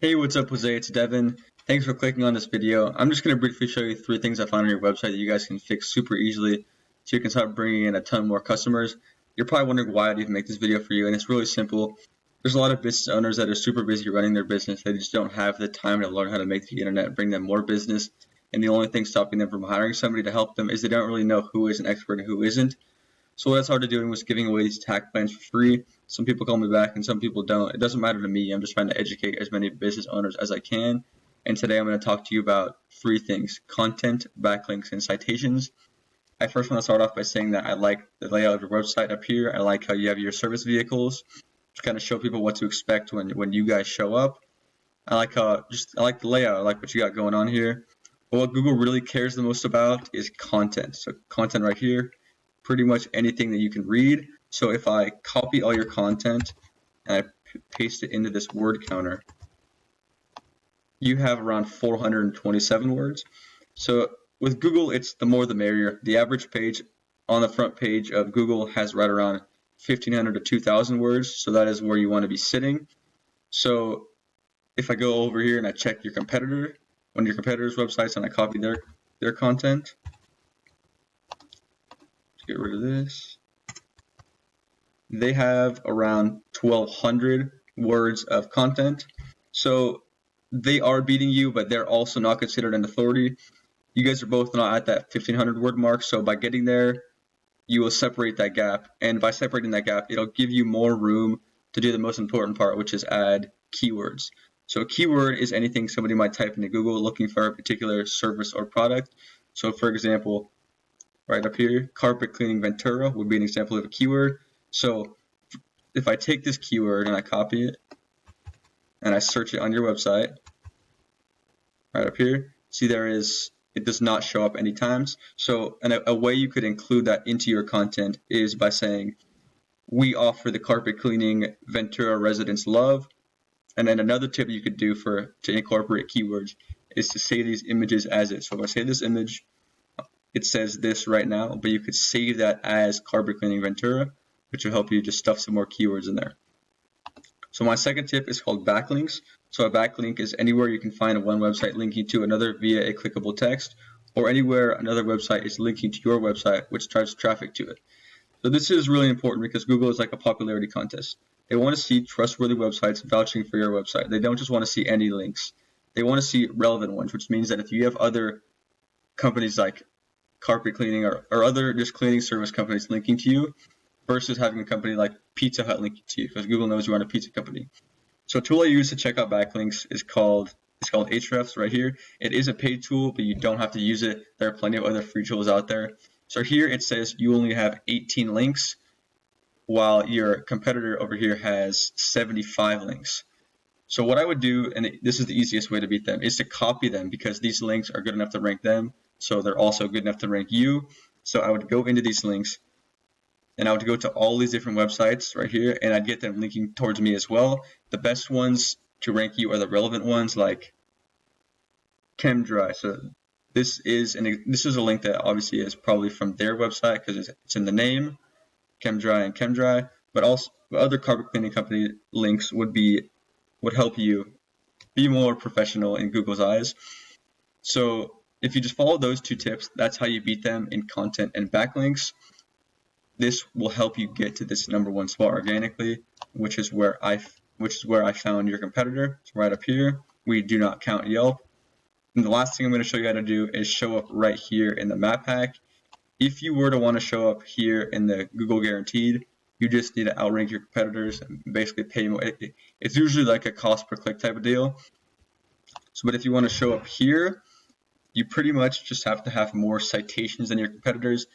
Hey, what's up, Jose? It's Devon. Thanks for clicking on this video. I'm just going to briefly show you 3 things I found on your website that you guys can fix super easily so you can start bringing in a ton more customers. You're probably wondering why I'd even make this video for you, and it's really simple. There's a lot of business owners that are super busy running their business. They just don't have the time to learn how to make the internet bring them more business, and the only thing stopping them from hiring somebody to help them is they don't really know who is an expert and who isn't. So what I started doing was giving away these attack plans for free. Some people call me back and some people don't. It doesn't matter to me. I'm just trying to educate as many business owners as I can. And today I'm going to talk to you about 3 things: content, backlinks, and citations. I first want to start off by saying that I like the layout of your website up here. I like how you have your service vehicles to kind of show people what to expect when you guys show up. I like the layout. I like what you got going on here. But what Google really cares the most about is content. So content right here, pretty much anything that you can read. So if I copy all your content and I paste it into this word counter, you have around 427 words. So with Google, it's the more the merrier. The average page on the front page of Google has right around 1,500 to 2,000 words. So that is where you want to be sitting. So if I go over here and I check your competitor, one of your competitors' websites, and I copy their content, let's get rid of this. They have around 1,200 words of content. So they are beating you, but they're also not considered an authority. You guys are both not at that 1,500 word mark. So by getting there, you will separate that gap. And by separating that gap, it'll give you more room to do the most important part, which is add keywords. So a keyword is anything somebody might type into Google looking for a particular service or product. So for example, right up here, Carpet Cleaning Ventura would be an example of a keyword. So if I take this keyword and I copy it and I search it on your website, right up here, see it does not show up any times. So a way you could include that into your content is by saying, we offer the carpet cleaning Ventura residents love. And then another tip you could do to incorporate keywords is to say these images as is. So if I say this image, it says this right now, but you could save that as Carpet Cleaning Ventura, which will help you just stuff some more keywords in there. So my second tip is called backlinks. So a backlink is anywhere you can find one website linking to another via a clickable text, or anywhere another website is linking to your website, which drives traffic to it. So this is really important because Google is like a popularity contest. They want to see trustworthy websites vouching for your website. They don't just want to see any links. They want to see relevant ones, which means that if you have other companies like carpet cleaning or other just cleaning service companies linking to you versus having a company like Pizza Hut linking to you, because Google knows you run a pizza company. So a tool I use to check out backlinks is called Ahrefs right here. It is a paid tool, but you don't have to use it. There are plenty of other free tools out there. So here it says you only have 18 links, while your competitor over here has 75 links. So what I would do, and this is the easiest way to beat them, is to copy them, because these links are good enough to rank them, so they're also good enough to rank you. So I would go into these links, and I would go to all these different websites right here, and I'd get them linking towards me as well. The best ones to rank you are the relevant ones, like ChemDry. So this is a link that obviously is probably from their website because it's in the name, ChemDry and ChemDry. But also other carpet cleaning company links would help you be more professional in Google's eyes. So if you just follow those 2 tips, that's how you beat them in content and backlinks. This will help you get to this #1 spot organically, which is where I found your competitor. It's right up here. We do not count Yelp. And the last thing I'm going to show you how to do is show up right here in the map pack. If you were to want to show up here in the Google Guaranteed, you just need to outrank your competitors and basically pay more. It's usually like a cost per click type of deal. So, but if you want to show up here, you pretty much just have to have more citations than your competitors.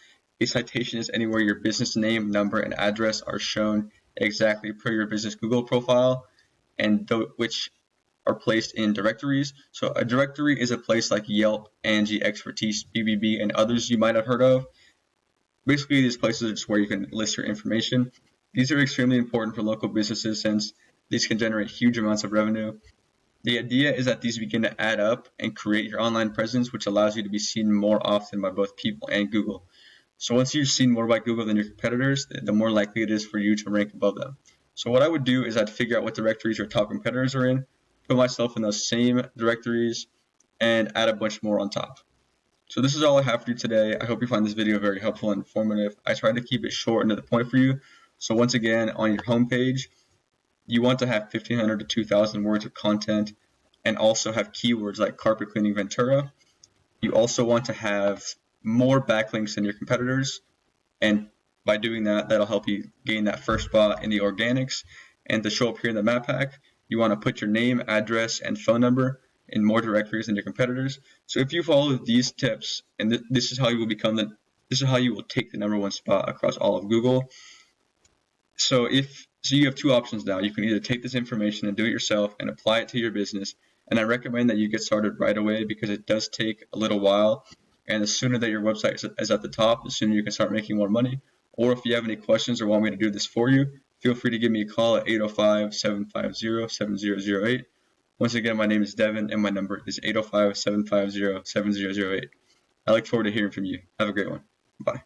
A citation is anywhere your business name, number, and address are shown exactly per your business Google profile, and which are placed in directories. So a directory is a place like Yelp, Angie, Expertise, BBB, and others you might have heard of. Basically, these places are just where you can list your information. These are extremely important for local businesses since these can generate huge amounts of revenue. The idea is that these begin to add up and create your online presence, which allows you to be seen more often by both people and Google. So once you're seen more by Google than your competitors, the more likely it is for you to rank above them. So what I would do is I'd figure out what directories your top competitors are in. put myself in those same directories, and add a bunch more on top. So this is all I have for you today. I hope you find this video very helpful and informative. I tried to keep it short and to the point for you. So once again, on your homepage, you want to have 1,500 to 2,000 words of content and also have keywords like Carpet Cleaning Ventura. You also want to have more backlinks than your competitors, and by doing that, that'll help you gain that first spot in the organics. And to show up here in the map pack, you want to put your name, address, and phone number in more directories than your competitors. So if you follow these tips, and this is how you will take the #1 spot across all of Google. So you have two options now. You can either take this information and do it yourself and apply it to your business. And I recommend that you get started right away because it does take a little while. And the sooner that your website is at the top, the sooner you can start making more money. Or if you have any questions or want me to do this for you, feel free to give me a call at 805-750-7008. Once again, my name is Devon and my number is 805-750-7008. I look forward to hearing from you. Have a great one. Bye.